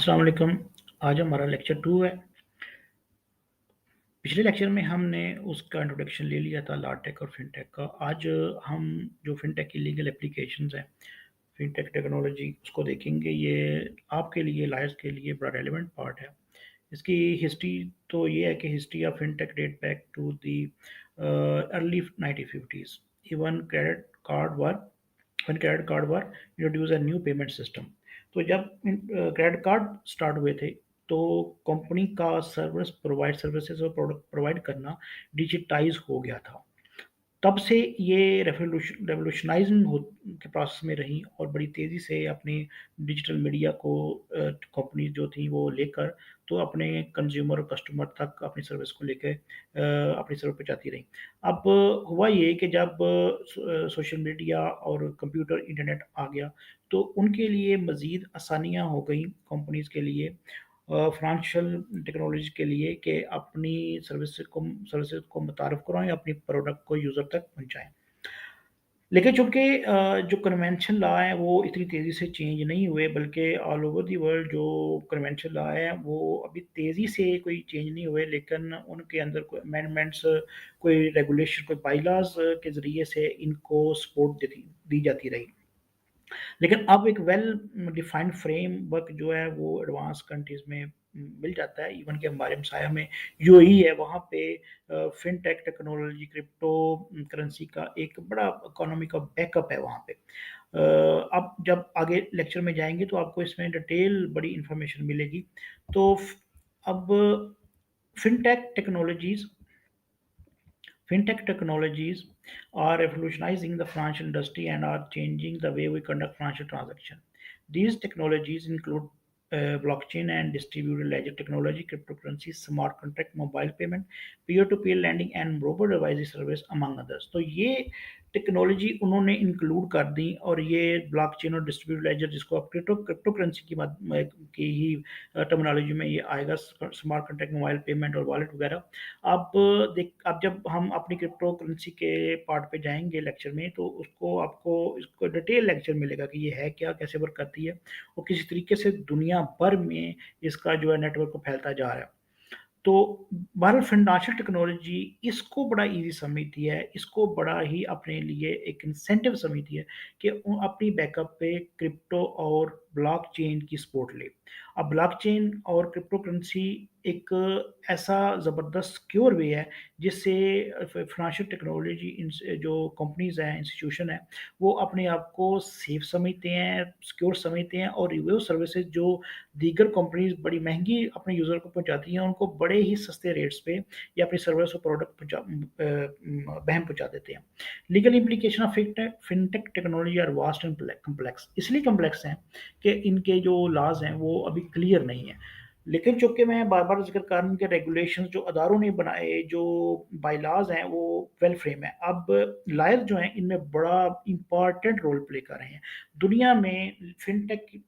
अस्सलाम वालेकुम। आज हमारा लेक्चर 2 है। पिछले लेक्चर में हमने उसका इंट्रोडक्शन ले लिया था लॉ-टेक और फिनटेक का। आज हम जो फिनटेक की लीगल एप्लीकेशंस हैं, फिनटेक टेक्नोलॉजी उसको देखेंगे। ये आपके लिए, लॉयर्स के लिए बड़ा रेलेवेंट पार्ट है। इसकी हिस्ट्री तो ये है कि history of fintech date back to the early 1950s। Even credit card were introduce a new payment system. तो जब क्रेडिट कार्ड स्टार्ट हुए थे तो कंपनी का सर्विसेज और प्रोडक्ट प्रोवाइड करना डिजिटाइज हो गया था। तब से ये रेवोल्यूशनाइजिंग हो के प्रोसेस में रही और बड़ी तेज़ी से अपनी डिजिटल मीडिया को कंपनी जो थी वो लेकर तो अपने कंज्यूमर और कस्टमर तक अपनी सर्विस को लेके अपनी सर्विस पहुँचाती रही। अब हुआ ये कि जब सोशल मीडिया और कंप्यूटर इंटरनेट आ गया तो उनके लिए मज़ीद आसानियाँ हो गई कंपनीज़ के लिए, फ़ाइनेंशियल टेक्नोलॉजी के लिए कि अपनी सर्विसेज़ को मुतारिफ़ करवाएँ, अपनी प्रोडक्ट को यूज़र तक पहुँचाएँ। लेकिन चूँकि जो कन्वेंशन लॉ है वो इतनी तेज़ी से चेंज नहीं हुए, बल्कि ऑल ओवर द वर्ल्ड जो कन्वेंशन लॉ है वो अभी तेज़ी से कोई चेंज नहीं हुए, लेकिन उनके अंदर कोई अमेंडमेंट्स, कोई रेगुलेशन, कोई बाय-लॉज़ के ज़रिए से इनको सपोर्ट देती दी जाती रही। लेकिन अब एक वेल डिफाइंड फ्रेमवर्क जो है वो एडवांस कंट्रीज़ में मिल जाता है। इवन कि हमारे हमसाया में यूएई है, वहाँ पे फिनटेक टेक्नोलॉजी, क्रिप्टो करेंसी का एक बड़ा इकोनॉमी का बैकअप है वहाँ पे। अब जब आगे लेक्चर में जाएँगे तो आपको इसमें डिटेल बड़ी इन्फॉर्मेशन मिलेगी। तो अब fintech technologies Fintech technologies are revolutionizing the financial industry and are changing the way we conduct financial transactions. These technologies include blockchain and distributed ledger technology, cryptocurrency, smart contract, mobile payment, peer-to-peer lending, and robot advisory service, among others. तो ये technology उन्होंने include कर दी और ये blockchain और distributed laser, जिसको आप crypto currency की ही टर्मिनोलॉजी में ये आएगा, स्मार्ट कॉन्ट्रैक्ट, मोबाइल पेमेंट और वॉलेट वगैरह। अब जब हम अपनी क्रिप्टो करेंसी के पार्ट पे जाएँगे लेक्चर में तो उसको आपको इसको डिटेल लेक्चर मिलेगा कि ये है क्या, कैसे वर्क करती है और किस तरीके से दुनिया भर में इसका जो है नेटवर्क को फैलता जा रहा है। तो बहरहाल फाइनेंशियल टेक्नोलॉजी इसको बड़ा ईज़ी समझती है, इसको बड़ा ही अपने लिए एक इंसेंटिव समझती है कि वो अपनी बैकअप पे क्रिप्टो और ब्लॉकचेन की सपोर्ट ले। अब ब्लॉकचेन और क्रिप्टो करेंसी एक ऐसा ज़बरदस्त सिक्योर वे है जिससे फाइनेंशियल टेक्नोलॉजी जो कंपनीज़ हैं, इंस्टीट्यूशन हैं, वो अपने आप को सेफ समझते हैं, सिक्योर समझते हैं और वो सर्विसेज़ जो दीगर कंपनीज़ बड़ी महँगी अपने यूज़र को पहुँचाती हैं, उनको बड़े ही सस्ते रेट्स पे या अपनी सर्विस और प्रोडक्ट बहम पहुँचा देते हैं। Legal implication of fintech technology are vast and complex, इसलिए कॉम्प्लेक्स हैं कि इनके जो लॉज़ हैं वो अभी क्लियर नहीं है। लेकिन चूँकि मैं बार-बार ज़िक्र कर रहा हूँ कि रेगुलेशंस जो अदारों ने बनाए, जो बाय-लॉज़ हैं वो वेल फ्रेम है। अब लॉयर जो हैं इनमें बड़ा इम्पोर्टेंट रोल प्ले कर रहे हैं। दुनिया में फिनटेक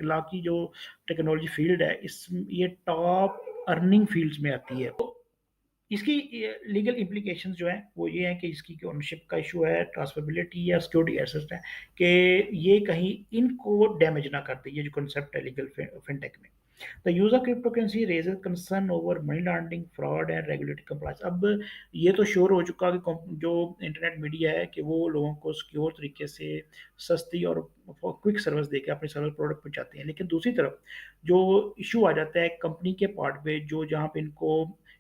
लॉ की जो टेक्नोलॉजी फ़ील्ड है, ये टॉप अर्निंग फ़ील्ड्स में आती है। तो इसकी लीगल इम्प्लीकेशंस जो हैं वो ये हैं कि इसकी ओनरशिप का इशू है, ट्रांसफरेबिलिटी या सिक्योरिटी एसेट है कि ये कहीं इनको डैमेज ना कर दे, ये जो कांसेप्ट है लीगल फिनटेक में। The use of cryptocurrency raises concern over money laundering, fraud and regulatory compliance. अब ये तो श्योर हो चुका कि जो इंटरनेट मीडिया है कि वो लोगों को सिक्योर तरीके से सस्ती और क्विक सर्विस देके अपनी सर्विस प्रोडक्ट पहुँचाते हैं। लेकिन दूसरी तरफ जो इशू आ जाता है कंपनी के पार्ट पे, जो जहाँ पे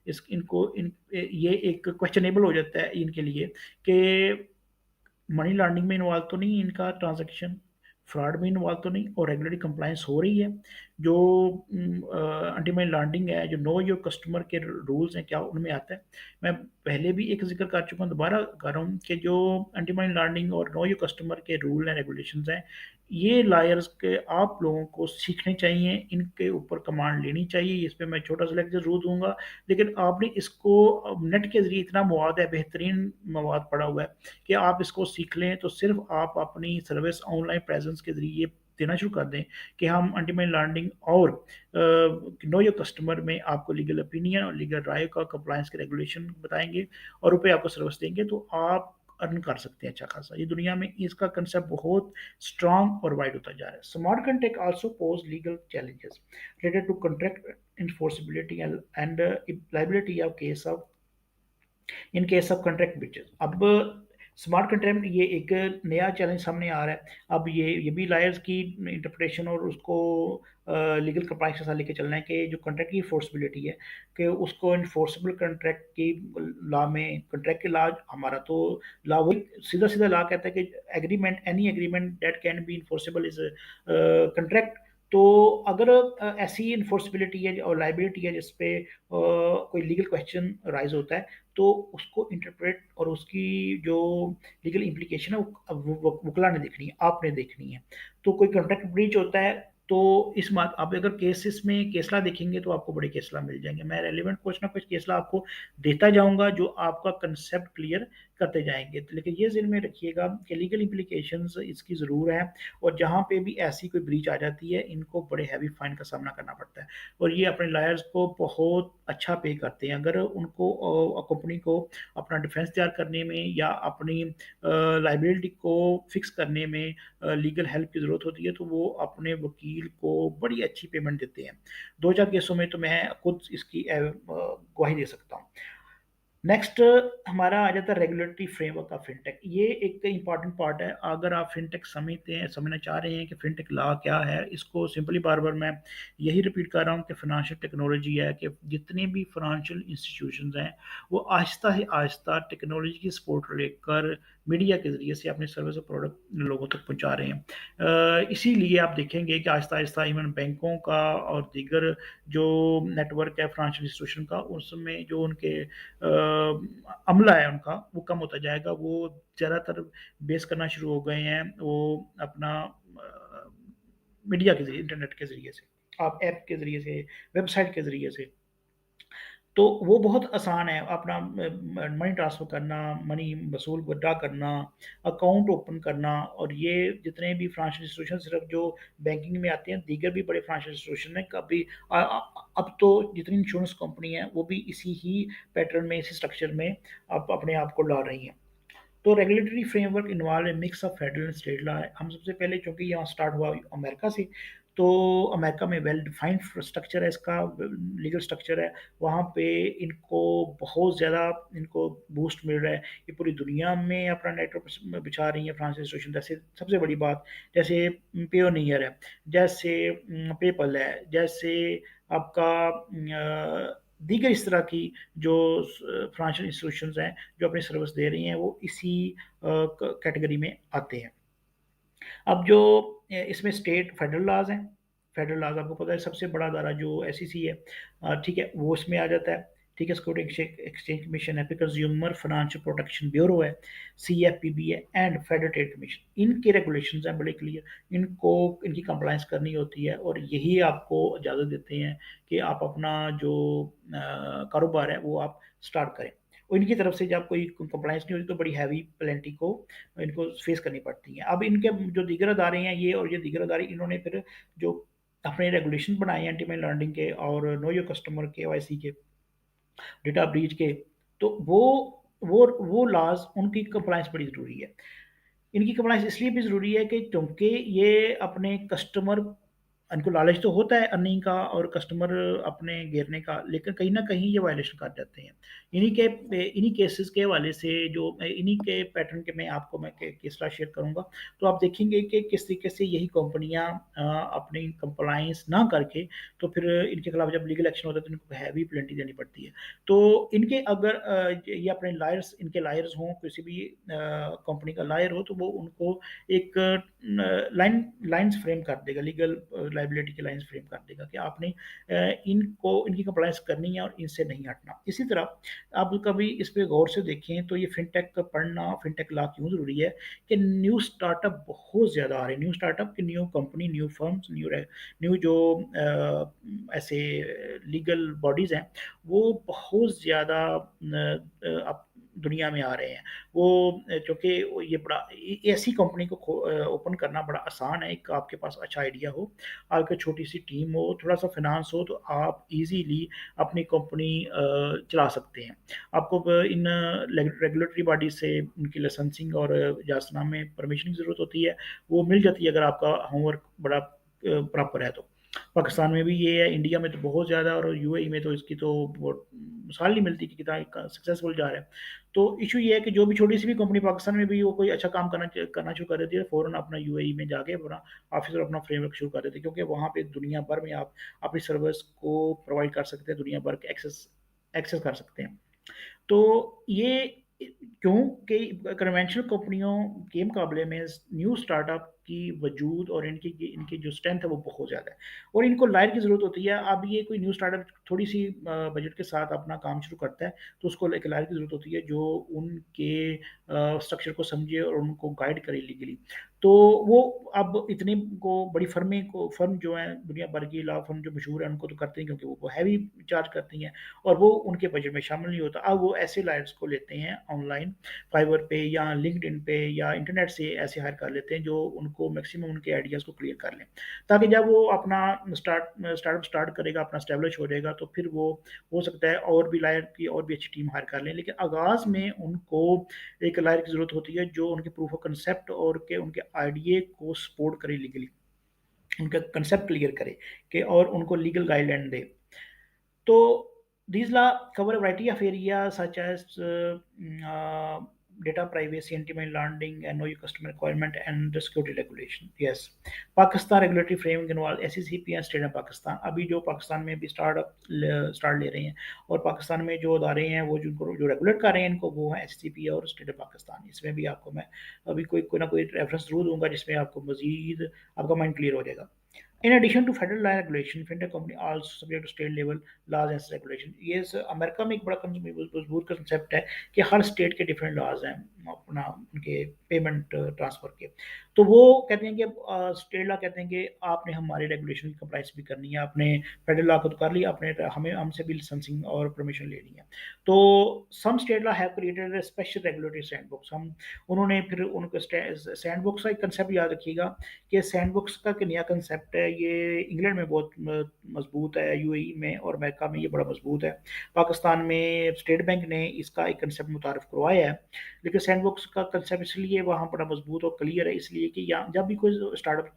ये एक क्वेश्चनेबल हो जाता है इनके लिए कि मनी लॉन्ड्रिंग में इन्वॉल्व तो नहीं इनका ट्रांज़ैक्शन, फ्रॉड में इन्वॉल्व तो नहीं और रेगुलेटरी कंप्लायंस हो रही है। जो एंटी मनी लॉन्ड्रिंग है, जो नो योर कस्टमर के रूल्स हैं, क्या उनमें आता है? मैं पहले भी एक ज़िक्र कर चुका हूँ, दोबारा कर रहा हूँ कि जो एंटी मनी लॉन्ड्रिंग और नो योर कस्टमर के रूल एंड रेगुलेशंस हैं, ये लॉयर्स के आप लोगों को सीखने चाहिए, इनके ऊपर कमांड लेनी चाहिए। इस पे मैं छोटा-सा लेक्चर ज़रूर दूँगा, लेकिन आपने इसको नेट के ज़रिए इतना मवाद है, बेहतरीन मवाद पड़ा हुआ है कि आप इसको सीख लें तो सिर्फ़ आप अपनी सर्विस ऑनलाइन प्रेज़ेंस के ज़रिए देना शुरू कर दें कि हम एंटी मनी लॉन्ड्रिंग और नो योर कस्टमर में आपको लीगल ओपिनियन और लीगल राय का, कंप्लायंस के रेगुलेशन बताएँगे और रुपए आपको सर्विस देंगे, तो आप अर्न कर सकते हैं अच्छा खासा। ये दुनिया में इसका कंसेप्ट बहुत स्ट्रांग और वाइड होता जा रहा है। Smart contract also pose legal challenges related to contract enforceability and liability of case of in case of contract breaches. अब स्मार्ट कॉन्ट्रैक्ट ये एक नया चैलेंज सामने आ रहा है। अब ये भी लायर्स की इंटरप्रिटेशन और उसको लीगल कंप्लाइंस के साथ लेके चलना है कि जो कॉन्ट्रैक्ट की इन्फोर्सबिलिटी है कि उसको इन्फोर्सेबल कॉन्ट्रैक्ट की लॉ में कॉन्ट्रैक्ट के लॉ हमारा तो लॉ वही सीधा सीधा लॉ कहता है कि agreement any agreement that can be enforceable is contract. तो अगर ऐसी इन्फोर्सबिलिटी है और लाइबिलिटी है जिसपे कोई लीगल क्वेश्चन राइज होता है तो उसको इंटरप्रेट और उसकी जो लीगल इम्प्लीकेशन है वो वकला ने देखनी है, आपने देखनी है। तो कोई कॉन्ट्रैक्ट ब्रीच होता है तो इस बात आप अगर केसेस में केसला देखेंगे तो आपको बड़े केसला मिल जाएंगे। मैं रेलिवेंट कुछ ना कुछ केसला आपको देता जाऊंगा जो आपका कंसेप्ट क्लियर करते जाएंगे। तो लेकिन ये ज़हन में रखिएगा कि लीगल इम्प्लीकेशंस इसकी ज़रूर है और जहाँ पे भी ऐसी कोई ब्रीच आ जाती है इनको बड़े हैवी फाइन का सामना करना पड़ता है और ये अपने लायर्स को बहुत अच्छा पे करते हैं। अगर उनको कंपनी को अपना डिफेंस तैयार करने में या अपनी लाइबिलिटी को फिक्स करने में लीगल हेल्प की ज़रूरत होती है तो वो अपने वकील को बड़ी अच्छी पेमेंट देते हैं। दो चार केसों में तो मैं खुद इसकी गवाही दे सकता हूँ। नेक्स्ट हमारा आ जाता है रेगुलेटरी फ्रेमवर्क ऑफ फिनटेक। ये एक इंपॉर्टेंट पार्ट है। अगर आप फिनटेक समझते हैं समझना चाह रहे हैं कि फिनटेक लॉ क्या है, इसको सिंपली बार बार मैं यही रिपीट कर रहा हूँ कि फाइनेंशियल टेक्नोलॉजी है कि जितने भी फाइनेंशियल इंस्टीट्यूशंस हैं वो आहिस्ता ही आहिस्ता टेक्नोलॉजी की सपोर्ट लेकर मीडिया के ज़रिए से अपने सर्विस और प्रोडक्ट लोगों तक पहुँचा रहे हैं। इसीलिए आप देखेंगे कि आहिस्ता आहिस्ता इवन बैंकों का और दीगर जो नेटवर्क है फाइनेंशियल इंस्टीट्यूशन का उसमें जो उनके अमला है उनका वो कम होता जाएगा। वो ज़्यादातर बेस करना शुरू हो गए हैं वो अपना मीडिया के ज़रिए, इंटरनेट के ज़रिए से, आप ऐप के ज़रिए से, वेबसाइट के ज़रिए से। तो वो बहुत आसान है अपना मनी ट्रांसफ़र करना, मनी वसूल विथड्रॉ करना, अकाउंट ओपन करना। और ये जितने भी फाइनेंशियल इंस्टीट्यूशन सिर्फ जो बैंकिंग में आते हैं, दीगर भी बड़े फाइनेंशियल इंस्टीट्यूशन हैं कभी अब तो जितनी इंश्योरेंस कंपनी है वो भी इसी ही पैटर्न में इसी स्ट्रक्चर में अब अपने आप को ला रही हैं। तो regulatory framework involve A mix of federal and state law है। हम सबसे पहले चूंकि यहाँ स्टार्ट हुआ अमेरिका से तो अमेरिका में वेल डिफाइंड स्ट्रक्चर है इसका, लीगल स्ट्रक्चर है। वहाँ पे इनको बहुत ज़्यादा इनको बूस्ट मिल रहा है। ये पूरी दुनिया में अपना नेटवर्क बिछा रही है फ्रांस इंस्टीट्यूशन। जैसे सबसे बड़ी बात जैसे पेयोनियर है, जैसे पेपल है, जैसे आपका दीगर इस तरह की जो फाइनेंशियल इंस्टीट्यूशंस हैं जो अपनी सर्विस दे रही हैं वो इसी कैटेगरी में आते हैं। अब जो इसमें स्टेट फेडरल लॉज हैं, फेडरल लॉज आपको पता है सबसे बड़ा अदारा जो एसईसी है, ठीक है, वो इसमें आ जाता है। ठीक है, सिक्योरिटी एक्सचेंज कमीशन है, फिर कंज्यूमर फाइनेंशियल प्रोटेक्शन ब्यूरो है, सीएफपीबी है एंड फेडरल ट्रेड कमीशन। इनके रेगुलेशंस हैं बड़े क्लियर। इनको इनकी कंप्लाइंस करनी होती है और यही आपको इजाज़त देते हैं कि आप अपना जो कारोबार है वो आप स्टार्ट करें। और इनकी तरफ से जब कोई कंप्लाइंस नहीं होती तो बड़ी हैवी पेनल्टी को इनको फेस करनी पड़ती हैं। अब इनके जो दीगर अदारे हैं ये और ये दीगर अदारे इन्होंने फिर जो अपने रेगुलेशन बनाए एंटी मनी लॉन्ड्रिंग के और नो योर कस्टमर केवाईसी के, डेटा ब्रीच के, तो वो लॉज उनकी कंप्लाइंस बड़ी ज़रूरी है। इनकी कंप्लाइंस इसलिए भी ज़रूरी है कि क्योंकि ये अपने कस्टमर, इनको लालच तो होता है अर्निंग का और कस्टमर अपने घेरने का, लेकिन कहीं ना कहीं ये वायलेशन कर जाते हैं। इन्हीं केसेस के हवाले से जो इन्हीं के पैटर्न के मैं आपको मैं केसला शेयर करूंगा तो आप देखेंगे कि किस तरीके से यही कंपनियां अपनी कंप्लाइंस ना करके तो फिर इनके खिलाफ जब लीगल एक्शन होता है तो इनको हैवी पेनल्टी देनी पड़ती है। तो इनके अगर ये अपने लायर्स, इनके लायर्स हों, किसी भी कंपनी का लायर हो तो वो उनको एक लाइंस फ्रेम कर देगा, लीगल लाइबिलिटी की लाइंस फ्रेम कर देगा कि आपने इनको इनकी कंप्लायंस करनी है और इनसे नहीं हटना। इसी तरह आप कभी इस पे गौर से देखें तो ये फिनटेक का पढ़ना, फिनटेक लॉ क्यों ज़रूरी है कि न्यू स्टार्टअप बहुत ज़्यादा आ रहे हैं। न्यू स्टार्टअप की new company, new firms, new जो ऐसे लीगल बॉडीज़ हैं वो बहुत ज़्यादा दुनिया में आ रहे हैं। वो चूँकि वो ये बड़ा ऐसी कंपनी को ओपन करना बड़ा आसान है, एक आपके पास अच्छा आइडिया हो, आपकी छोटी-सी टीम हो, थोड़ा-सा फाइनेंस हो, तो आप ईज़िली अपनी कंपनी चला सकते हैं। आपको इन रेगुलेटरी बॉडी से उनकी लाइसेंसिंग और इजाज़तनामे में परमिशन की ज़रूरत होती है, वो मिल जाती है अगर आपका होमवर्क बड़ा प्रॉपर है तो। पाकिस्तान में भी ये है, इंडिया में तो बहुत ज़्यादा, और यूएई में तो इसकी तो बहुत मिसाल नहीं मिलती कि कितना सक्सेसफुल जा रहा है। तो इशू ये है कि जो भी छोटी-सी भी कंपनी पाकिस्तान में भी वो कोई अच्छा काम करना शुरू कर देती है, फ़ौरन अपना यूएई में जाके अपना ऑफ़िस और अपना फ्रेमवर्क शुरू कर देती है, क्योंकि वहाँ पे दुनिया भर में आप अपनी सर्विस को प्रोवाइड कर सकते हैं, दुनिया भर के एक्सेस एक्सेस कर सकते हैं। तो ये क्योंकि कन्वेंशनल कंपनियों के मुकाबले में न्यू स्टार्टअप की वजूद और इनकी इनकी जो स्ट्रेंथ है वो बहुत ज़्यादा है, और इनको लायर की ज़रूरत होती है। अब ये कोई न्यू स्टार्टअप थोड़ी सी बजट के साथ अपना काम शुरू करता है, तो उसको एक लायर की ज़रूरत होती है जो उनके स्ट्रक्चर को समझे और उनको गाइड करे लीगली। तो वो अब इतनी को बड़ी फर्म जो है दुनिया भर की लॉ फर्म जो मशहूर है उनको तो करते हैं, क्योंकि वो हैवी चार्ज करती हैं और वो उनके बजट में शामिल नहीं होता। अब वो ऐसे लायर्स को लेते हैं ऑनलाइन, फाइवर पे या लिंक्डइन पे या इंटरनेट से ऐसे हायर कर लेते हैं जो उनको मैक्सिमम उनके आइडियाज़ को क्लियर कर लें, ताकि जब वो अपना स्टार्टअप स्टार्ट करेगा, अपना स्टैब्लिश हो जाएगा, तो फिर वो हो सकता है और भी लायर की और भी अच्छी टीम हायर कर लें। लेकिन आगाज़ में उनको एक लायर की ज़रूरत होती है जो उनके प्रूफ ऑफ कंसेप्ट और के उनके आइडिया को सपोर्ट करे लीगली, उनका कंसेप्ट क्लियर करे कि और उनको legal guideline they. So these law cover a variety of areas such as data privacy, anti-money laundering, and know your customer requirement, and the security regulation. Yes, Pakistan regulatory framework involve SCCP and state of Pakistan. अभी जो पाकिस्तान में भी start ले रहे हैं, और पाकिस्तान में जो अदारे हैं वो जो रेगुलेट कर रहे हैं इनको, वो है एससीसीपी और स्टेट ऑफ पाकिस्तान। इसमें भी आपको मैं अभी कोई ना कोई रेफरेंस जरूर दूंगा जिसमें आपको मजीद आपका माइंड क्लियर हो जाएगा। In addition to federal law regulation, fintech company also subject to state level laws and regulation. ये अमेरिका में एक बड़ा मजबूत कंसेप्ट है कि हर स्टेट के डिफरेंट लॉज हैं अपना उनके पेमेंट ट्रांसफर के। तो वो कहते हैं कि स्टेट लॉ कहते हैं कि आपने हमारे रेगुलेशन की कंप्लाइंस भी करनी है, आपने फेडरल लॉ को तो कर लिया, आपने हमें हमसे भी लाइसेंसिंग और परमिशन लेनी है। तो some state law have created a special regulatory sandbox. हम उन्होंने फिर उनको सैंडबॉक्स का एक कंसेप्ट याद रखिएगा कि सैंडबॉक्स का एक नया कंसेप्ट है, ये इंग्लैंड में बहुत मजबूत है, यूएई में और अमेरिका में ये बड़ा मजबूत है। पाकिस्तान में स्टेट बैंक ने इसका एक कंसेप्ट मुतारफ करवाया है, लेकिन सैंडबॉक्स का कंसेप्ट इसलिए वहाँ बड़ा मजबूत और क्लियर है, इसलिए कि यहाँ जब भी कोई स्टार्टअप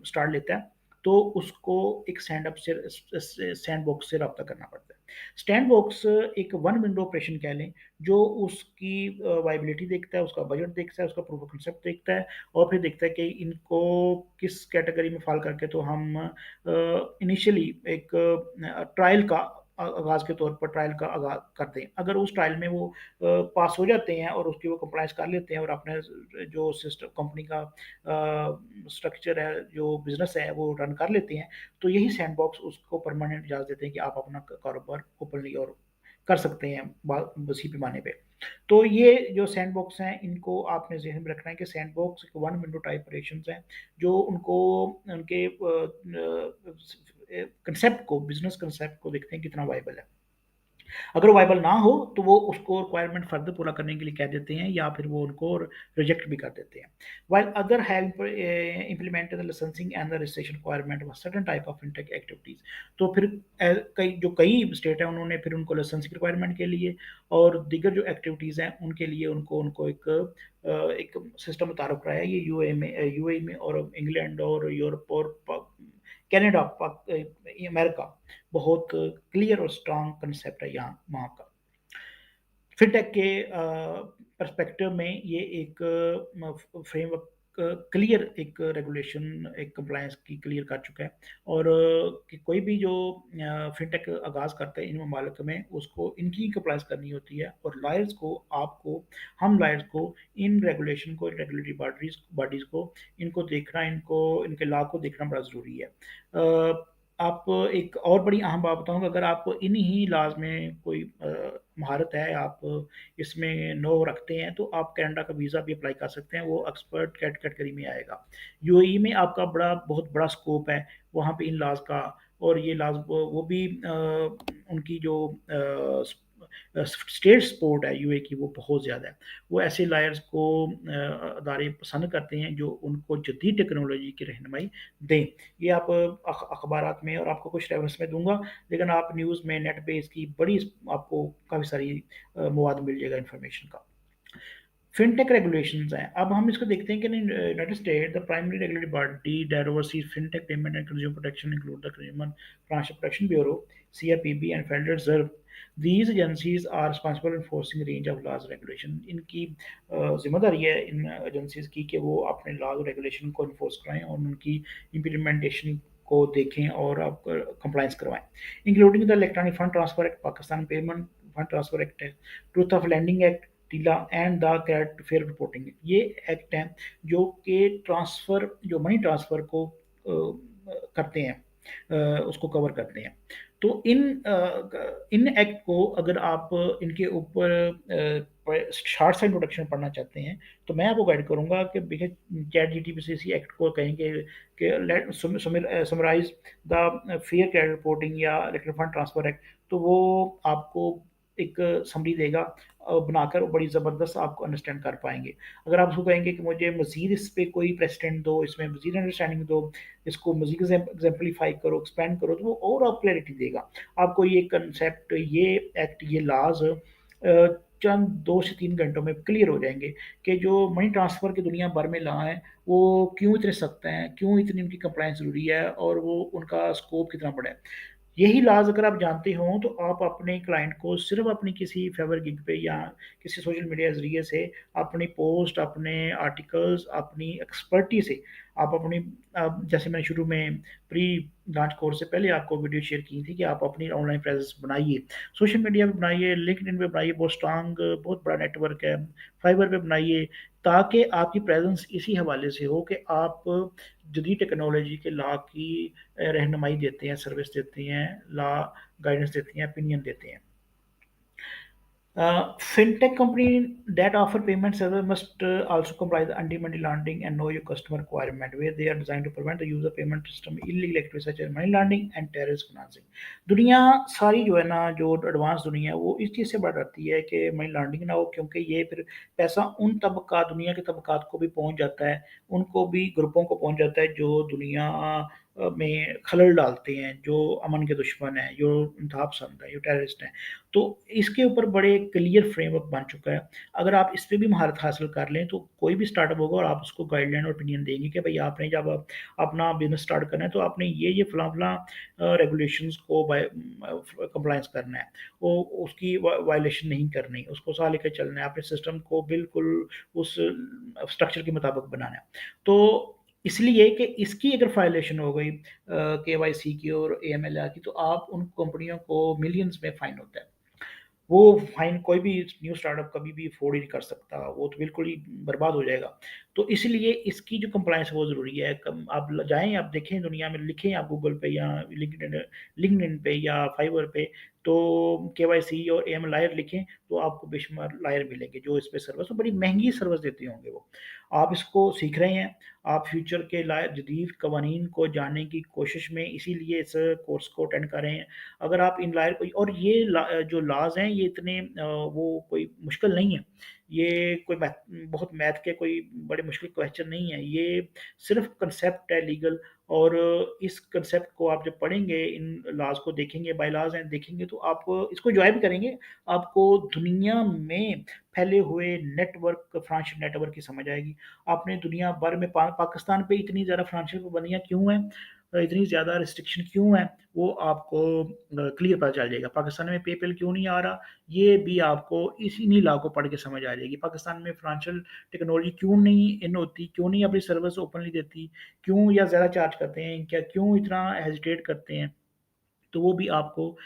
स्टार्ट लेता है तो उसको एक सैंडबॉक्स से रब्ता करना पड़ता है। सैंडबॉक्स एक वन विंडो ऑपरेशन कह लें, जो उसकी वाइबिलिटी देखता है, उसका बजट देखता है, उसका प्रूफ ऑफ कंसेप्ट देखता है, और फिर देखता है कि इनको किस कैटेगरी में फॉल करके तो हम इनिशियली एक ट्रायल का आगाज़ के तौर पर ट्रायल का आगाज़ करते हैं। अगर उस ट्रायल में वो पास हो जाते हैं और उसकी वो कंप्लाइंस कर लेते हैं और अपने जो सिस्टम कंपनी का स्ट्रक्चर है, जो बिज़नेस है, वो रन कर लेते हैं, तो यही सैंडबॉक्स उसको परमानेंट इजाज़त देते हैं कि आप अपना कारोबार ओपनली और कर सकते हैं वसी पैमाने पे। तो ये जो सैंडबॉक्स हैं इनको आपने ज़हन में रखना है कि sandbox one window type operations हैं, जो उनको उनके कंसेप्ट को, बिजनेस कंसेप्ट को देखते हैं कितना वाइबल है। अगर वाइबल ना हो तो वो उसको रिक्वायरमेंट फर्दर पूरा करने के लिए कह देते हैं, या फिर वो उनको रिजेक्ट भी कर देते हैं। While other have implemented the licensing and the registration requirement for certain type of fintech activities. तो फिर कई स्टेट है उन्होंने फिर उनको लाइसेंसिंग रिक्वायरमेंट के लिए और दीगर जो एक्टिविटीज़ हैं उनके लिए उनको उनको एक सिस्टम मुतारफ कराया है। ये यूए में और इंग्लैंड और यूरोप और कनाडा, अमेरिका, बहुत क्लियर और स्ट्रांग कंसेप्ट है यहाँ वहाँ का। फिनटेक के पर्सपेक्टिव में ये एक फ्रेमवर्क क्लियर एक रेगुलेशन एक कंप्लायंस की क्लियर कर चुका है, और कि कोई भी जो फिनटेक आगाज़ करता है इन ममालिक में उसको इनकी कंप्लायंस करनी होती है, और लायर्स को आपको हम लायर्स को इन रेगुलेशन को, रेगुलेटरी बॉडीज़ को इनको देखना, इनको इनके लॉ को देखना बड़ा ज़रूरी है। आप एक और बड़ी अहम बात बताऊँगा, अगर आप इन्हीं लॉज़ में कोई महारत है, आप इसमें नो रखते हैं, तो आप कनाडा का वीज़ा भी अप्लाई कर सकते हैं, वो एक्सपर्ट कैटेगरी में आएगा। यूएई में आपका बहुत बड़ा स्कोप है वहाँ पे इन लॉज़ का, और ये लॉज़ वो भी उनकी जो स्टेट सपोर्ट है यूए की, वो बहुत ज़्यादा है। वो ऐसे लायर्स को अदारे पसंद करते हैं जो उनको जदीद टेक्नोलॉजी की रहनुमाई दें। ये आप अखबारात में और आपको कुछ रेफरेंस में दूंगा, लेकिन आप न्यूज़ में नेट पे इसकी बड़ी आपको काफ़ी सारी मवाद मिल जाएगा इन्फॉर्मेशन का। फिनटेक रेगुलेशंस हैं। अब हम इसको देखते हैं कि United State the primary regulatory body that overseas fintech payment and consumer protection include the consumer financial protection bureau CRPB and federal reserve. These agencies are responsible enforcing range of laws regulation. इनकी जिम्मेदारी है इन agencies की कि वो अपने laws regulation को enforce कराएं और उनकी इम्प्लीमेंटेशन को देखें और आप कंप्लाइंस करवाएं, including the electronic fund transfer act, Pakistan payment fund transfer act है, ट्रूथ ऑफ लैंडिंग एक्ट, टीला and the credit fair reporting. ये एक्ट हैं जो कि ट्रांसफ़र, जो मनी ट्रांसफ़र को करते हैं, उसको कवर करते हैं। तो इन एक्ट को अगर आप इनके ऊपर शार्ट सा इंट्रोडक्शन पढ़ना चाहते हैं तो मैं आपको गाइड करूंगा कि चैट जीटीपीसी एक्ट को कहेंगे कि let summarise the fair credit reporting या इलेक्ट्रॉनिक फंड ट्रांसफर एक्ट। तो वो आपको एक समरी देगा बनाकर, बड़ी ज़बरदस्त आपको अंडरस्टैंड कर पाएंगे। अगर आप उसको कहेंगे कि मुझे मज़ीद इस पे कोई प्रेसिडेंट दो, इसमें मज़ीद अंडरस्टैंडिंग दो, इसको मज़ीद एग्जाम्पलीफाई करो, एक्सपेंड करो, तो वो और आप क्लैरिटी देगा आपको। ये कंसेप्ट, ये एक्ट, ये लाज चंद 2 से 3 घंटों में क्लियर हो जाएंगे कि जो मनी ट्रांसफ़र की दुनिया भर में ला है वो क्यों इतने सख्त हैं, क्यों इतनी उनकी कंप्लाइंस ज़रूरी है और वो उनका स्कोप कितना बड़ा है। यही लाज अगर आप जानते हो तो आप अपने क्लाइंट को सिर्फ अपनी किसी फेवर गिग पे या किसी सोशल मीडिया के ज़रिए से अपनी पोस्ट, अपने आर्टिकल्स, अपनी एक्सपर्टी से आप अपनी जैसे मैंने शुरू में प्री लॉन्च कोर्स से पहले आपको वीडियो शेयर की थी कि आप अपनी ऑनलाइन प्रेजेंस बनाइए, सोशल मीडिया पे बनाइए, लिंक्डइन पे बनाइए, बहुत स्ट्रांग, बहुत बड़ा नेटवर्क है, फाइवर पे बनाइए, ताकि आपकी प्रेजेंस इसी हवाले से हो कि आप जदीद टेक्नोलॉजी के लॉ की रहनुमाई देते हैं, सर्विस देते हैं, लॉ गाइडेंस देते हैं, ओपिनियन देते हैं। Fintech company that offer payment service must also comply the anti-money laundering and know your customer requirement, where they are designed to prevent the use of payment system illegal activities such as money laundering and terrorist financing. दुनिया सारी जो है ना, जो advance दुनिया है वो इस चीज़ से बढ़ जाती है कि मनी लॉन्ड्रिंग ना हो, क्योंकि ये फिर पैसा उन तबका दुनिया के तबकात को भी पहुंच जाता है, उनको भी ग्रुपों को पहुंच जाता है जो दुनिया में खलल डालते हैं, जो अमन के दुश्मन हैं, जो इंतहा पसंद है, जो टेररिस्ट हैं। तो इसके ऊपर बड़े क्लियर फ्रेमवर्क बन चुका है। अगर आप इस पे भी महारत हासिल कर लें तो कोई भी स्टार्टअप होगा और आप उसको गाइडलाइन और ओपिनियन देंगे कि भाई आपने जब अपना बिजनेस स्टार्ट करना है तो आपने ये फलां फलां रेगुलेशंस को कंप्लायंस करना है, वो उसकी वायलेशन नहीं करनी, उसको साथ लेकर चलना है, अपने सिस्टम को बिल्कुल उस स्ट्रक्चर के मुताबिक बनाना है। तो इसलिए कि इसकी अगर वायलेशन हो गई केवाईसी की और एएमएल की, तो आप उन कंपनियों को मिलियंस में फाइन होता है। वो फाइन कोई भी न्यू स्टार्टअप कभी भी अफोर्ड ही नहीं कर सकता, वो तो बिल्कुल ही बर्बाद हो जाएगा। तो इसलिए इसकी जो कंप्लायंस है वो ज़रूरी है। कम आप जाएँ, आप देखें दुनिया में, लिखें आप गूगल पे या लिंक्डइन पे या फाइवर पे, तो केवाईसी और एएमएल लायर लिखें तो आपको बेशुमार लायर मिलेंगे जो इस पे सर्विस, तो बड़ी महँगी सर्विस देते होंगे वो। आप इसको सीख रहे हैं, आप फ्यूचर के लायक जदीद कवानीन को जानने की कोशिश में इसीलिए इस कोर्स को अटेंड कर रहे हैं। अगर आप इन लायर को, और ये जो लॉज हैं ये इतने वो कोई मुश्किल नहीं है, ये कोई बहुत मैथ के कोई बड़े मुश्किल क्वेश्चन नहीं है, ये सिर्फ कंसेप्ट है लीगल। और इस कंसेप्ट को आप जब पढ़ेंगे, इन लॉज को देखेंगे, बाय लॉज हैं देखेंगे, तो आप इसको एंजॉय भी करेंगे। आपको दुनिया में फैले हुए नेटवर्क, फाइनेंशियल नेटवर्क की समझ आएगी। आपने दुनिया भर में पाकिस्तान पे इतनी ज़्यादा फाइनेंशियल पाबंदियाँ क्यों हैं, इतनी ज़्यादा रिस्ट्रिक्शन क्यों है, वो आपको क्लियर पता चल जाएगा। पाकिस्तान में पेपैल क्यों नहीं आ रहा, ये भी आपको इन्हीं लॉ को पढ़ के समझ आ जाएगी। पाकिस्तान में फाइनेंशियल टेक्नोलॉजी क्यों नहीं इन होती, क्यों नहीं अपनी सर्विस ओपनली देती, क्यों या ज़्यादा चार्ज करते हैं, क्या क्यों इतना हेजिटेट करते हैं। तो वो भी आपको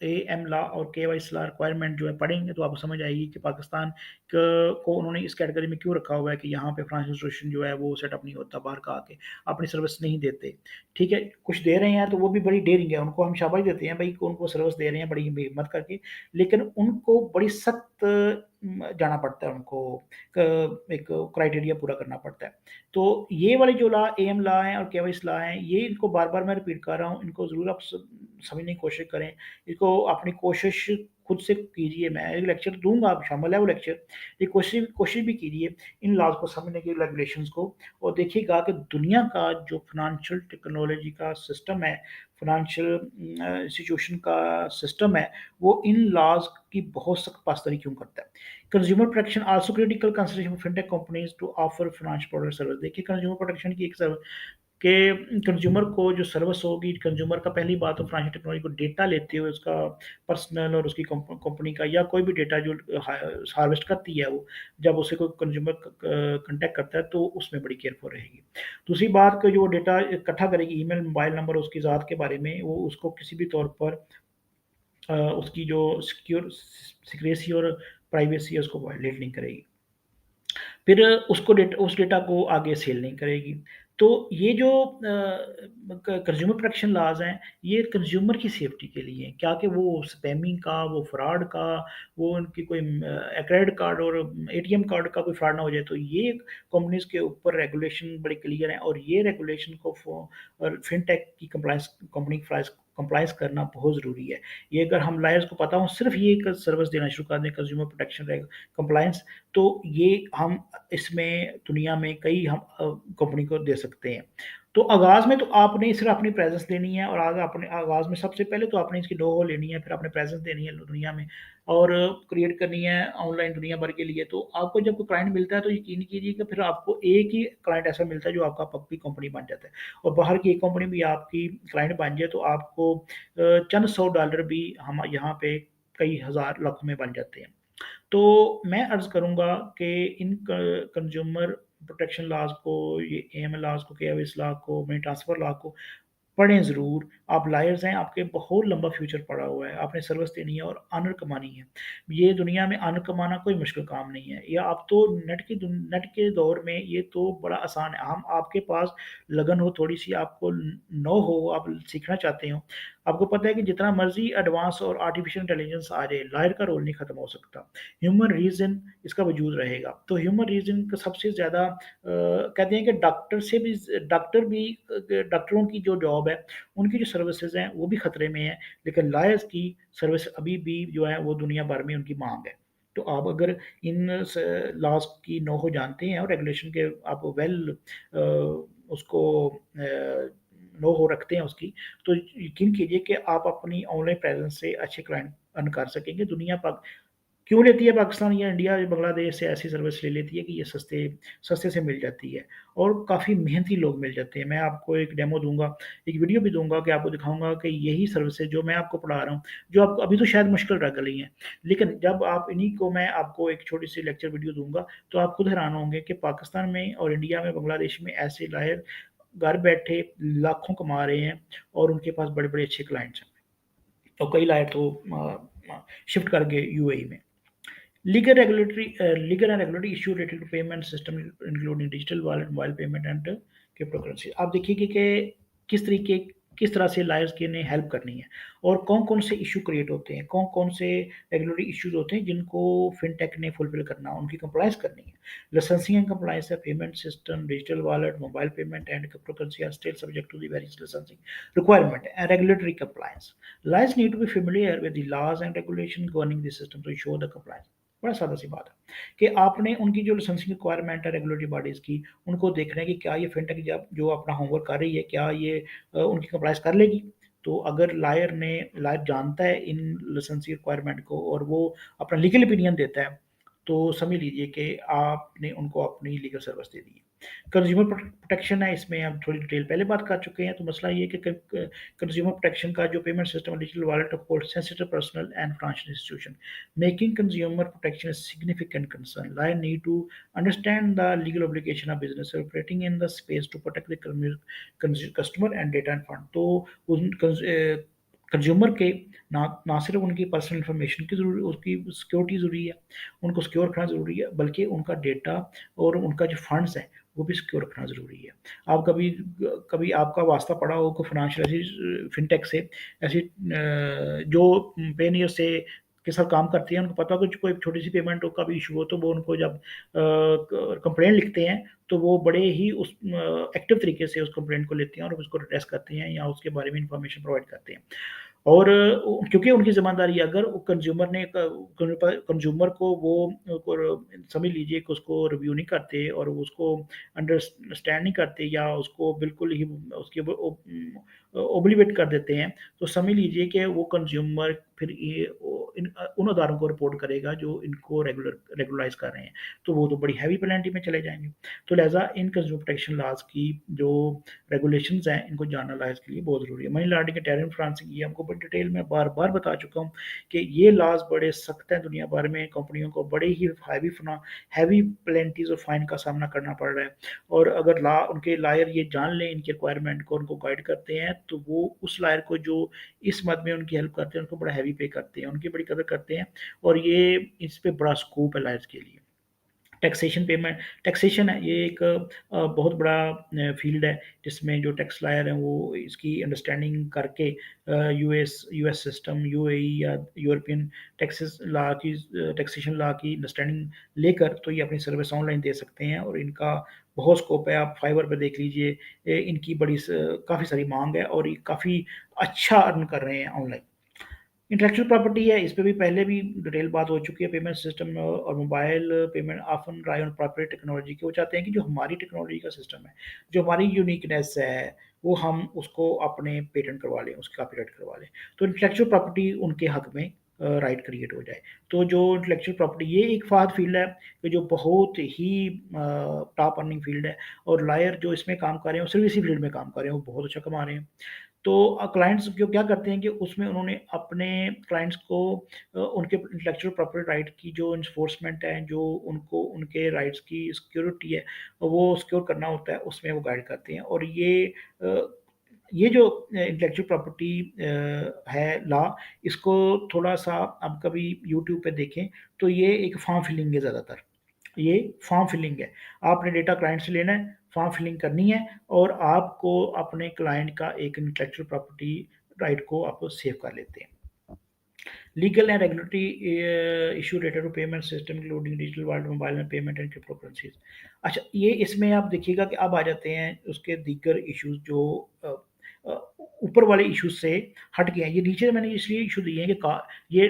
एएम लॉ और केवाईसी लॉ रिक्वायरमेंट जो है पढ़ेंगे तो आपको समझ आएगी कि पाकिस्तान को उन्होंने इस कैटेगरी में क्यों रखा हुआ है कि यहाँ पे फाइनेंशियल इंस्टीट्यूशन जो है वो सेटअप नहीं होता, बाहर का आके अपनी सर्विस नहीं देते। ठीक है, कुछ दे रहे हैं तो वो भी बड़ी डेयरिंग है, उनको हम शाबाश देते हैं भाई, उनको सर्विस दे रहे हैं बड़ी हिम्मत करके, लेकिन उनको बड़ी सख्त जाना पड़ता है, उनको एक क्राइटेरिया पूरा करना पड़ता है। तो ये वाली जो लॉ, एएम लॉ है और केवाईसी लॉ है, ये इनको बार बार मैं रिपीट कर रहा हूँ, इनको ज़रूर आप समझने की कोशिश करें, इसको अपनी कोशिश खुद से कीजिए, मैं एक लेक्चर दूँगा, आप शामिल है वो लेक्चर, ये कोशिश कोशिश भी कीजिए इन लॉज़ को समझने की, रेगुलेशंस को, और देखिएगा कि दुनिया का जो फ़ाइनेंशियल टेक्नोलॉजी का सिस्टम है, फ़ाइनेंशियल इंस्टीट्यूशन का सिस्टम है, वो इन लॉज़ की बहुत सख्त पासदारी क्यों करता है? Consumer protection also critical consideration for fintech companies to offer financial product service. देखिए कंज्यूमर प्रोटेक्शन की एक कि कंज्यूमर को जो सर्विस होगी, कंज्यूमर का पहली बात तो फाइनेंशियल टेक्नोलॉजी को डेटा लेते हुए उसका पर्सनल और उसकी कंपनी का या कोई भी डेटा जो हार्वेस्ट करती है वो, जब उसे कोई कंज्यूमर कांटेक्ट करता है तो उसमें बड़ी केयरफुल रहेगी। दूसरी बात कि जो डेटा इकट्ठा करेगी, ईमेल, मोबाइल नंबर, उसकी ज़ात के बारे में, वो उसको किसी भी तौर पर उसकी जो सिक्रेसी और प्राइवेसी है उसको वायलेट नहीं करेगी। फिर उसको उस डेटा को आगे सेल नहीं करेगी। तो ये जो कंज्यूमर प्रोटेक्शन लॉज़ हैं, ये कंज्यूमर की सेफ्टी के लिए हैं, क्या कि वो स्पैमिंग का, वो फ्रॉड का, वो उनकी कोई क्रेडिट कार्ड और एटीएम कार्ड का कोई फ्रॉड ना हो जाए। तो ये कंपनीज़ के ऊपर रेगुलेशन बड़े क्लियर हैं, और ये रेगुलेशन को और फिनटेक की कंप्लायंस करना बहुत ज़रूरी है। ये अगर हम लायर्स को पता हो, सिर्फ़ ये एक सर्विस देना शुरू कर दें, कंज्यूमर प्रोटेक्शन कंप्लायंस, तो ये हम इसमें दुनिया में कई हम कंपनी को दे सकते हैं। तो आगाज़ में तो आपने सिर्फ़ अपनी प्रेज़ेंस देनी है, और आगे अपने आगाज़ में सबसे पहले तो आपने इसकी नो-हो लेनी है, फिर आपने प्रेज़ेंस देनी है दुनिया में, और क्रिएट करनी है ऑनलाइन दुनिया भर के लिए। तो आपको जब कोई क्लाइंट मिलता है तो यकीन कीजिए कि फिर आपको एक ही क्लाइंट ऐसा मिलता है जो आपका पक्की कंपनी बन जाता है, और बाहर की एक कंपनी भी आपकी क्लाइंट बन जाए तो आपको चंद $100 भी हम यहाँ पे कई हज़ार लाखों में बन जाते हैं। तो मैं अर्ज़ करूँगा कि इन कंज्यूमर प्रोटेक्शन लॉज़ को, ये एएमएल लॉज़ को, केवाईसी लॉ को, मनी ट्रांसफ़र लॉ को पढ़ें ज़रूर। आप लायर्स हैं, आपके बहुत लंबा फ्यूचर पड़ा हुआ है, आपने सर्विस देनी है और ऑनर कमानी है। ये दुनिया में ऑनर कमाना कोई मुश्किल काम नहीं है। या अब तो नेट के दौर में ये तो बड़ा आसान है। हम आपके पास लगन हो थोड़ी-सी, आपको नो हो, आप सीखना चाहते हो, आपको पता है कि जितना मर्ज़ी एडवांस और आर्टिफ़िशियल इंटेलिजेंस आ जाए, लायर का रोल नहीं ख़त्म हो सकता। ह्यूमन रीज़न इसका वजूद रहेगा। तो ह्यूमन रीज़न का सबसे ज़्यादा कहते हैं कि डॉक्टरों की जो जॉब है, उनकी जो सर्विसेज़ हैं, वो भी खतरे में हैं, लेकिन लायर्स की सर्विस अभी भी जो है वो दुनिया भर में उनकी माँग है। तो आप अगर इन लॉज़ की नो हो जानते हैं और रेगुलेशन के आप उसको नो हो रखते हैं उसकी, तो यकीन कीजिए कि आप अपनी ऑनलाइन प्रेज़ेंस से अच्छे क्लाइंट अर्न कर सकेंगे। दुनिया प क्यों लेती है पाकिस्तान या इंडिया या बांग्लादेश से ऐसी सर्विस ले लेती है कि ये सस्ते सस्ते से मिल जाती है, और काफ़ी मेहनती लोग मिल जाते हैं। मैं आपको एक डेमो दूँगा, एक वीडियो भी दूँगा कि आपको दिखाऊँगा कि यही सर्विसेज़ जो मैं आपको पढ़ा रहा हूँ, जो आपको अभी तो शायद मुश्किल लग रही हैं, लेकिन जब आप इन्हीं को मैं आपको एक छोटी-सी लेक्चर वीडियो दूँगा, तो आप खुद हैरान होंगे कि पाकिस्तान में और इंडिया में, बांग्लादेश में ऐसे लायर घर बैठे लाखों कमा रहे हैं, और उनके पास बड़े-बड़े अच्छे क्लाइंट्स हैं, और कई लायर तो शिफ्ट कर गए यूएई में। Legal and regulatory issue related to payment system including digital wallet, mobile payment and cryptocurrency। आप देखिए कि किस तरीके किस तरह से लायर्स के ने हेल्प करनी है, और कौन-कौन से इश्यू क्रिएट होते हैं, कौन-कौन से रेगुलेटरी इश्यूज होते हैं जिनको फिनटेक ने फुलफिल करना, उनकी कंप्लायंस करनी है। लाइसेंसिंग एंड कंप्लायंस है, payment system, digital wallet, mobile payment and cryptocurrency are still subject to the various licensing requirement and regulatory compliance. Lawyers need to be familiar with the laws and regulations governing the system to ensure the compliance। बड़ा सादा सी बात है कि आपने उनकी जो licensing requirement है regulatory bodies की, उनको देखना है कि क्या ये फिनटेक जब जो अपना होमवर्क कर रही है, क्या ये उनकी कंप्लायंस कर लेगी? तो अगर लायर जानता है इन लाइसेंसिंग रिक्वायरमेंट को, और वो अपना लीगल ओपिनियन देता है, तो समझ लीजिए कि आपने उनको अपनी लीगल सर्विस दे दी है। कंज्यूमर प्रोटेक्शन है, इसमें हम थोड़ी डिटेल पहले बात कर चुके हैं। तो मसला ये है कि कंज्यूमर प्रोटेक्शन का जो payment system digital wallet apart sensitive personal and financial institution, making consumer protection a significant concern. Lion need to understand the legal obligation of business operating in the space to protect the customer and data and fund। तो उन consumer के ना सिर्फ उनकी personal information की ज़रूरी, उसकी security ज़रूरी है, उनको सिक्योर रखना ज़रूरी है, बल्कि उनका डेटा और उनका जो फंड्स हैं वो भी सिक्योर रखना ज़रूरी है। आप कभी कभी आपका वास्ता पड़ा हो कोई फाइनेंशियल ऐसी फिनटेक से, ऐसी जो पेनियर से के साथ काम करती है, उनको पता हो कि कोई छोटी सी पेमेंट का भी इशू हो, तो वो उनको जब कंप्लेंट लिखते हैं, तो वो बड़े ही उस एक्टिव तरीके से उस कंप्लेंट को लेते हैं और उसको एड्रेस करते हैं या उसके बारे में इंफॉर्मेशन प्रोवाइड करते हैं। और क्योंकि उनकी ज़िम्मेदारी है, अगर कंज़्यूमर ने कंज़्यूमर को वो समझ लीजिए कि उसको रिव्यू नहीं करते और उसको अंडरस्टैंड नहीं करते या उसको बिल्कुल ही उसके ओबलीवेट कर देते हैं, तो समझ लीजिए कि वो कंज़्यूमर फिर ये उन अदारों को रिपोर्ट करेगा जो इनको रेगुलराइज़ कर रहे हैं, तो वो तो बड़ी हैवी पेनल्टी में चले जाएँगे। तो लिहाज़ा इन कंज़्यूमर प्रोटेक्शन लॉज़ की जो रेगुलेशंस हैं, इनको जानना लॉयर्स के लिए बहुत ज़रूरी है। मनी लॉन्ड्रिंग के टेरिफ फ्रांसिंग ये आपको बड़ी डिटेल में बार-बार बता चुका हूँ कि ये लॉज़ बड़े सख्त हैं दुनिया भर में, कंपनियों को बड़े ही हैवी पेनल्टीज़ और फाइन का सामना करना पड़ रहा है और अगर उनके लॉयर ये जान लें इनकी रिक्वायरमेंट को, उनको गाइड करते हैं, तो वो उस लॉयर को जो इस मद में उनकी हेल्प करते हैं, उनको बड़ा हैवी पे करते हैं, उनकी बड़ी कदर करते हैं और ये इस पे बड़ा स्कोप है लॉयर्स के लिए। टैक्सेशन है ये एक बहुत बड़ा फील्ड है जिसमें जो टैक्स लायर हैं वो इसकी अंडरस्टैंडिंग करके यूएस यूएस सिस्टम यूएई या यूरोपियन टैक्सेशन लॉ की अंडरस्टैंडिंग लेकर तो ये अपनी सर्विस ऑनलाइन दे सकते हैं और इनका बहुत स्कोप है। आप फाइवर पे देख लीजिए, इनकी काफ़ी सारी मांग है और ये काफ़ी अच्छा अर्न कर रहे हैं ऑनलाइन। इंटेलेक्चुअल प्रॉपर्टी है, इस पे भी पहले भी डिटेल बात हो चुकी है। पेमेंट सिस्टम और mobile payment often rely on property technology के वो चाहते हैं कि जो हमारी टेक्नोलॉजी का सिस्टम है, जो हमारी यूनिकनेस है, वो हम उसको अपने पेटेंट करवा लें, उसकी कॉपीराइट करवा लें। तो इंटेलेक्चुअल प्रॉपर्टी उनके हक में राइट क्रिएट हो जाए। तो जो इंटेलेक्चुअल प्रॉपर्टी ये एक फ़ाहद फ़ील्ड है कि जो बहुत ही टॉप अर्निंग फ़ील्ड है और लॉयर जो इसमें काम कर रहे हैं, वो सिर्फ़ इसी फ़ील्ड में काम कर रहे हैं, वो बहुत अच्छा कमा रहे हैं। तो क्लाइंट्स जो क्या करते हैं कि उसमें उन्होंने अपने क्लाइंट्स को उनके इंटेलेक्चुअल प्रॉपर्टी राइट की जो इन्फोर्समेंट है, जो उनको उनके राइट्स की सिक्योरिटी है, वो सिक्योर करना होता है, उसमें वो गाइड करते हैं और अ, ये जो इंटेलेक्चुअल प्रॉपर्टी है लॉ, इसको थोड़ा-सा आप कभी यूट्यूब पे देखें, तो ये एक फॉर्म फिलिंग है ज़्यादातर। ये फॉर्म फिलिंग है। आपने डेटा क्लाइंट से लेना है, फॉर्म फिलिंग करनी है और आपको अपने क्लाइंट का एक इंटेलेक्चुअल प्रॉपर्टी राइट को आप सेव कर लेते हैं। Legal and regulatory issue related to payment system including digital world, mobile में पेमेंट एंड क्रिप्टो करेंसीज। अच्छा, ये इसमें आप देखिएगा कि अब आ जाते हैं उसके दीगर इश्यूज जो अ, अ, ऊपर वाले इश्यूज से हट गए हैं। ये नीचे मैंने इसलिए इशू दिए हैं कि ये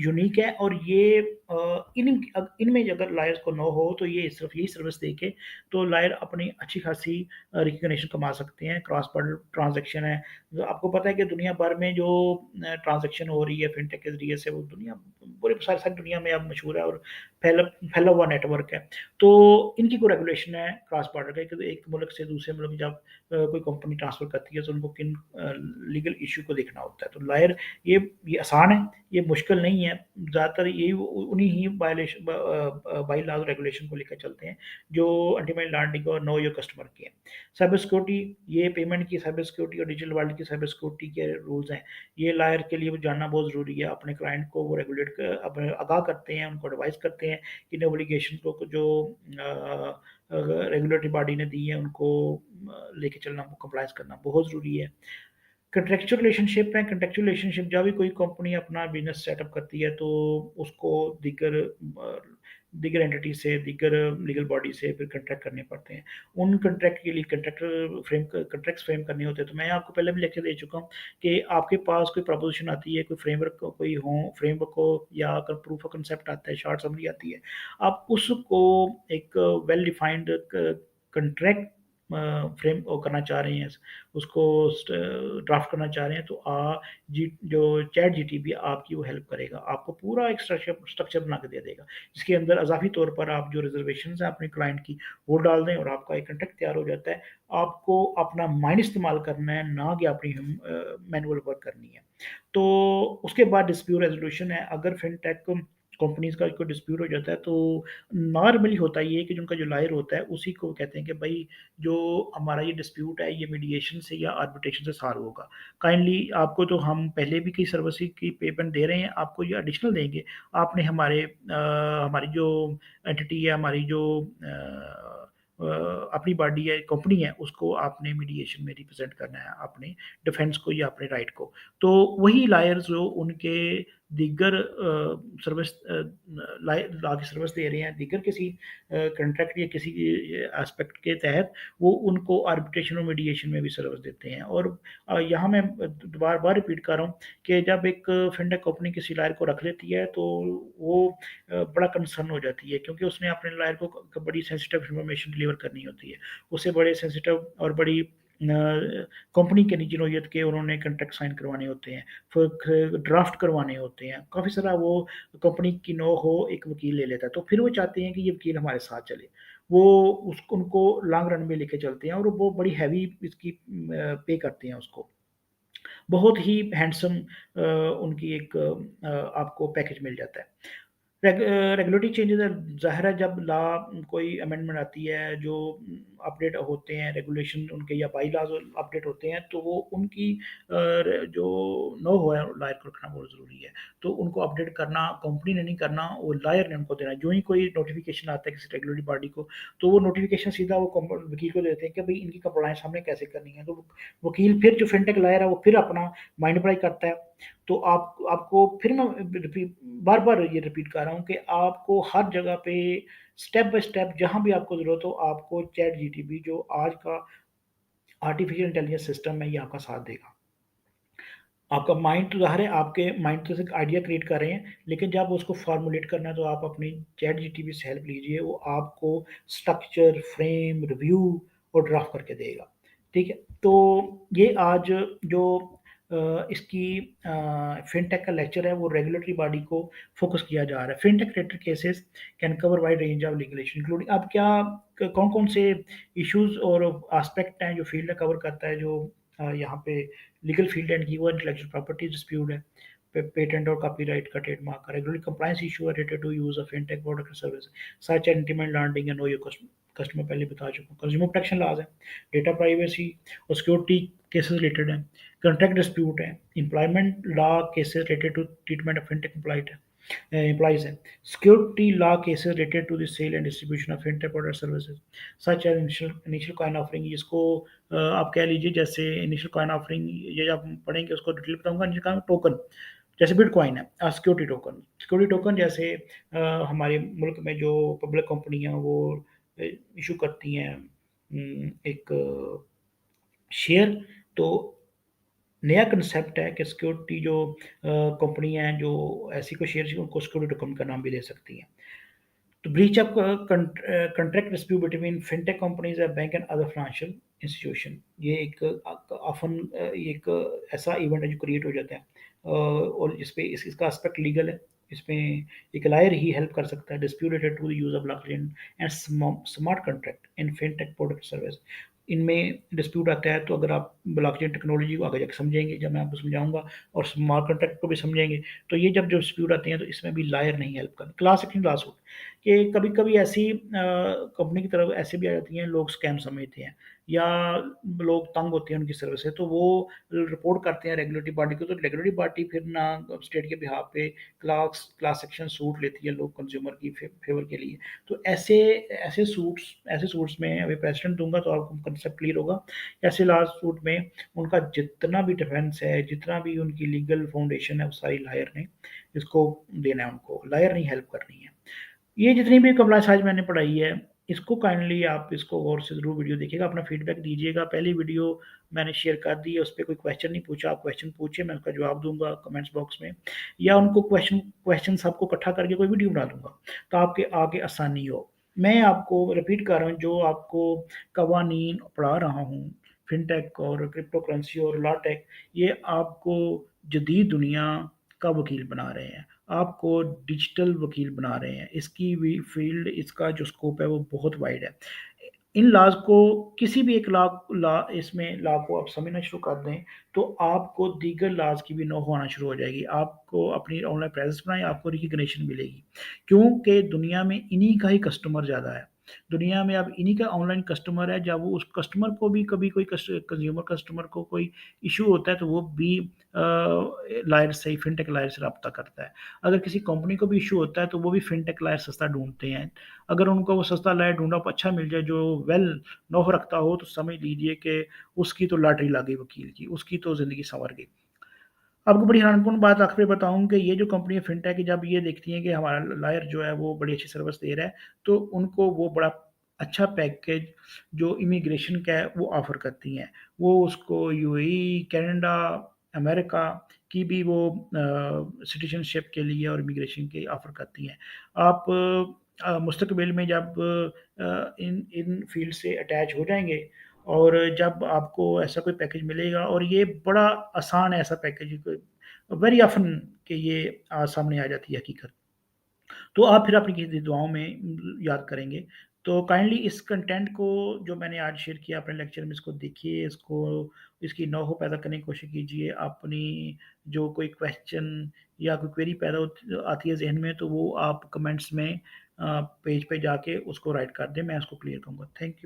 यूनिक है और ये इनमें अगर लायर्स को न हो तो ये सिर्फ यही सर्विस दे के तो लायर अपनी अच्छी खासी रिकग्निशन कमा सकते हैं। क्रॉस बॉर्डर ट्रांजैक्शन है, जो आपको पता है कि दुनिया भर में जो ट्रांजैक्शन हो रही है फिनटेक के ज़रिए से, वो दुनिया पूरी सारी सारी दुनिया में अब मशहूर है और फैला फैला हुआ नेटवर्क है। तो इनकी कोई रेगुलेशन है क्रॉस बॉर्डर का कि एक मुल्क से दूसरे मुल्क जब कोई कंपनी ट्रांसफ़र करती है तो उनको किन लीगल इश्यू को देखना होता है। तो लॉयर ये आसान है, ये मुश्किल नहीं है। ज़्यादातर यही उन्हीं ही बाय लॉ रेगुलेशन को लेकर चलते हैं जो एंटी मनी लॉन्ड्रिंग और नो योर कस्टमर के हैं। साइबर सिक्योरिटी, ये पेमेंट की साइबर सिक्योरिटी और डिजिटल वर्ल्ड की साइबर सिक्योरिटी के रूल्स हैं। ये लायर के लिए वो जानना बहुत ज़रूरी है। अपने क्लाइंट को वो अपने आगाह करते हैं, उनको एडवाइस करते हैं कि इन ऑब्लिगेशन को जो रेगुलेटरी बॉडी ने दी है उनको लेके चलना, कंप्लायंस करना बहुत ज़रूरी है। कंट्रेक्चुअल रिलेशनशिप है, कंट्रेक्चुअल रिलेशनशिप जब भी कोई कंपनी अपना बिज़नेस सेटअप करती है तो उसको दीगर एंटिटी से, दीगर लीगल बॉडी से फिर कॉन्ट्रैक्ट करने पड़ते हैं। उन कॉन्ट्रैक्ट के लिए कॉन्ट्रैक्ट्स फ्रेम करने होते हैं। तो मैं आपको पहले भी लेक्चर दे चुका हूँ कि आपके पास कोई प्रपोज़िशन आती है, कोई फ्रेमवर्क हो या अगर प्रूफ ऑफ कांसेप्ट आता है, शॉर्ट समरी आती है, आप उसको एक वेल डिफाइंड कॉन्ट्रैक्ट फ्रेम करना चाह रहे हैं, उसको ड्राफ्ट करना चाह रहे हैं, तो जो चैट जीटीपी आपकी वो हेल्प करेगा, आपको पूरा एक स्ट्रक्चर बना के दे देगा जिसके अंदर अजाफी तौर पर आप जो रिजर्वेशन है अपने क्लाइंट की वो डाल दें और आपका एक कंटेक्ट तैयार हो जाता है। आपको अपना माइंड इस्तेमाल करना है, ना कि अपनी मैनुअल वर्क करनी है। तो उसके बाद डिस्प्यूट रेजोल्यूशन है। अगर फिनटेक कंपनीज का कोई डिस्प्यूट हो जाता है तो नॉर्मली होता ये है कि जो उनका जो लायर होता है उसी को कहते हैं कि भाई जो हमारा ये डिस्प्यूट है ये मीडिएशन से या आर्बिट्रेशन से सॉल्व होगा। काइंडली आपको तो हम पहले भी कई सर्विस की पेमेंट दे रहे हैं, आपको ये एडिशनल देंगे। आपने हमारी जो एंटिटी है, हमारी जो अपनी बॉडी है, कंपनी है, उसको आपने मीडिएशन में रिप्रेजेंट करना है, अपने डिफेंस को या अपने राइट को। तो वही लायर्स जो उनके दीगर सर्विस ला की सर्विस दे रहे हैं, दीगर किसी कॉन्ट्रैक्ट या किसी एस्पेक्ट के तहत वो उनको आर्बिट्रेशन और मीडिएशन में भी सर्विस देते हैं। और यहाँ मैं बार बार रिपीट कर रहा हूँ कि जब एक फिनटेक कंपनी किसी लायर को रख लेती है तो वो बड़ा कंसर्न हो जाती है, क्योंकि उसने अपने लायर को बड़ी सेंसिटिव इंफॉर्मेशन डिलीवर करनी होती है, उसे बड़े सेंसिटिव और बड़ी कंपनी के निजी नोयत के उन्होंने कॉन्ट्रैक्ट साइन करवाने होते हैं, फिर ड्राफ्ट करवाने होते हैं, काफ़ी सारा वो कंपनी की नो हो एक वकील ले लेता है, तो फिर वो चाहते हैं कि ये वकील हमारे साथ चले, वो उसको उनको लॉन्ग रन में लेके चलते हैं और वो बड़ी हैवी इसकी पे करते हैं उसको, बहुत ही हैंडसम उनकी एक आपको पैकेज मिल जाता है। रेगुलेटरी चेंजेस है, ज़ाहिर है जब लॉ कोई अमेंडमेंट आती है, जो अपडेट होते हैं रेगुलेशन उनके या बाई लॉज अपडेट होते हैं, तो वो उनकी जो नो हुआ है लायर को रखना बहुत ज़रूरी है, तो उनको अपडेट करना कंपनी ने नहीं करना, वो लायर ने उनको देना। जो ही कोई नोटिफिकेशन आता है किसी रेगुलेटरी बॉडी को, तो वो नोटिफिकेशन सीधा वो वकील को देते हैं कि भाई इनकी कंप्लाइंस हमने कैसे करनी है, तो वकील फिर जो फिनटेक लायर है वो फिर अपना माइंड अप्लाई करता है। तो आपको फिर मैं बार बार ये रिपीट कर रहा हूँ कि आपको हर जगह पे स्टेप बाय स्टेप जहां भी आपको जरूरत हो, आपको चैट जीटीपी जो आज का आर्टिफिशियल इंटेलिजेंस सिस्टम है ये आपका साथ देगा। आपका माइंड तो ज़ाहिर है आपके माइंड तो एक आइडिया क्रिएट कर रहे हैं, लेकिन जब उसको फॉर्मुलेट करना है तो आप अपनी चैट जीटीपी से हेल्प लीजिए, वो आपको स्ट्रक्चर, फ्रेम, रिव्यू और ड्राफ्ट करके देगा। ठीक है, तो ये आज जो इसकी फिनटेक का लेक्चर है वो रेगुलेटरी बॉडी को फोकस किया जा रहा है। Fintech related cases can cover wide range of legislation including, अब क्या कौन कौन से इश्यूज और एस्पेक्ट हैं जो फील्ड कवर करता है, जो यहाँ पे लीगल फील्ड एंड की वो इंटेलेक्चुअल प्रॉपर्टी डिस्प्यूट है, पेटेंट और कॉपीराइट का, ट्रेडमार्क का, रेगुलर कंप्लायंस इशू है related to use of fintech product service such and anti money laundering and know your customer पहले बता चुका हूँ। कंज्यूमर प्रोटेक्शन लॉज है, डेटा प्राइवेसी और सिक्योरिटी केसेस रिलेटेड है, कॉन्ट्रैक्ट डिस्प्यूट है, employment law cases related to treatment of fintech employed है, implies है, security law cases related to the sale and distribution of fintech product services such as initial coin offering, जिसको आप कह लीजिए जैसे initial coin offering, ये आप पढ़ेंगे उसको डिटेल बताऊंगा, जिसका टोकन जैसे बिटकॉइन है, सिक्योरिटी टोकन जैसे हमारे मुल्क में जो पब्लिक कंपनियां वो इशू करती हैं एक शेयर, तो नया कंसेप्ट है कि सिक्योरिटी जो कंपनी हैं जो ऐसी कोई शेयर उनको सिक्योरिटी टोकन का नाम भी दे सकती हैं। तो breach of contract dispute between fintech companies and bank and other financial institution, ये एक ऑफन एक ऐसा इवेंट है जो क्रिएट हो जाता है, और इस पे इसका एस्पेक्ट लीगल है, इसमें एक लायर ही हेल्प कर सकता है। Dispute related to the use of blockchain and smart contract in fintech product service, इनमें डिस्प्यूट आता है, तो अगर आप ब्लॉकचेन टेक्नोलॉजी को आगे जाकर समझेंगे, जब मैं आपको समझाऊंगा, और स्मार्ट कॉन्ट्रैक्ट को भी समझेंगे, तो ये जब डिस्प्यूट आते हैं तो इसमें भी लायर नहीं हेल्प कर। क्लास एक्शन क्लास हो कि कभी कभी ऐसी कंपनी की तरफ ऐसे भी आ जाती हैं, लोग स्कैम समझते हैं या लोग तंग होते हैं उनकी सर्विस से, तो वो रिपोर्ट करते हैं रेगुलेटरी बॉडी को, तो रेगुलेटरी बॉडी फिर ना स्टेट के बिहाफ पे क्लास सेक्शन सूट लेती है लोग कंज्यूमर की फेवर के लिए। तो ऐसे सूट्स में अभी प्रेसिडेंट दूंगा तो आपको कंसेप्ट क्लियर होगा। ऐसे लास्ट सूट में उनका जितना भी डिफेंस है, जितना भी उनकी लीगल फाउंडेशन है, वो सारी लायर ने इसको देना है, उनको लायर नहीं हेल्प करनी है। ये जितनी भी कमला आज मैंने पढ़ाई है, इसको काइंडली आप इसको गौर से ज़रूर वीडियो देखिएगा, अपना फीडबैक दीजिएगा। पहली वीडियो मैंने शेयर कर दी है, उस पर कोई क्वेश्चन नहीं पूछा, आप क्वेश्चन पूछिए, मैं उसका जवाब दूंगा कमेंट्स बॉक्स में, या उनको क्वेश्चन आपको इकट्ठा करके कोई वीडियो बना दूंगा, तो आपके आगे आसानी हो। मैं आपको रिपीट कर रहा हूँ, जो आपको कवानीन पढ़ा रहा हूँ, फिनटेक और क्रिप्टो करेंसी और लॉटेक, ये आपको जदीद दुनिया का वकील बना रहे हैं, आपको डिजिटल वकील बना रहे हैं। इसकी भी फील्ड, इसका जो स्कोप है वो बहुत वाइड है। इन लॉज को किसी भी एक लॉ को आप समझना शुरू कर दें, तो आपको दीगर लॉज की भी नो होना शुरू हो जाएगी। आपको अपनी ऑनलाइन प्रेजेंस बनाए, आपको रिकग्निशन मिलेगी, क्योंकि दुनिया में इन्हीं का ही कस्टमर ज़्यादा है। दुनिया में अब इन्हीं का ऑनलाइन कस्टमर है। जब वो उस कस्टमर को भी कभी कोई कंज्यूमर कस्टमर को कोई इशू होता है, तो वो भी लायर से, फिनटेक लायर से रब्ता करता है। अगर किसी कंपनी को भी इशू होता है, तो वो भी फिनटेक लायर सस्ता ढूंढते हैं। अगर उनको वो सस्ता लायर ढूंढा अच्छा मिल जाए, जो वेल नोह रखता हो, तो समझ लीजिए कि उसकी तो लॉटरी लग गई वकील की, उसकी तो ज़िंदगी संवर गई। आपको बड़ी हैरानकुन बात आखिर में बताऊँ कि ये जो कंपनी फिनटेक जब ये देखती हैं कि हमारा लॉयर जो है वो बड़ी अच्छी सर्विस दे रहा है, तो उनको वो बड़ा अच्छा पैकेज जो इमिग्रेशन का है वो ऑफ़र करती हैं। वो उसको यूएई, कनाडा, अमेरिका की भी वो सिटीज़नशिप के लिए और इमिग्रेशन के ऑफ़र करती हैं। आप मुस्तकबिल में जब इन इन फ़ील्ड से अटैच हो जाएँगे और जब आपको ऐसा कोई पैकेज मिलेगा और ये बड़ा आसान है ऐसा पैकेज वेरी ऑफ़न कि ये सामने आ जाती है हकीकत। तो आप फिर अपनी किसी दुआओं में याद करेंगे। तो काइंडली इस कंटेंट को जो मैंने आज शेयर किया अपने लेक्चर में इसको देखिए, इसकी नौहो पैदा करने की कोशिश कीजिए। अपनी जो कोई क्वेश्चन या कोई क्वेरी पैदा आती है ज़हन में तो वो आप कमेंट्स में पेज पे जाके उसको राइट कर दें, मैं उसको क्लियर करूँगा। Thank you.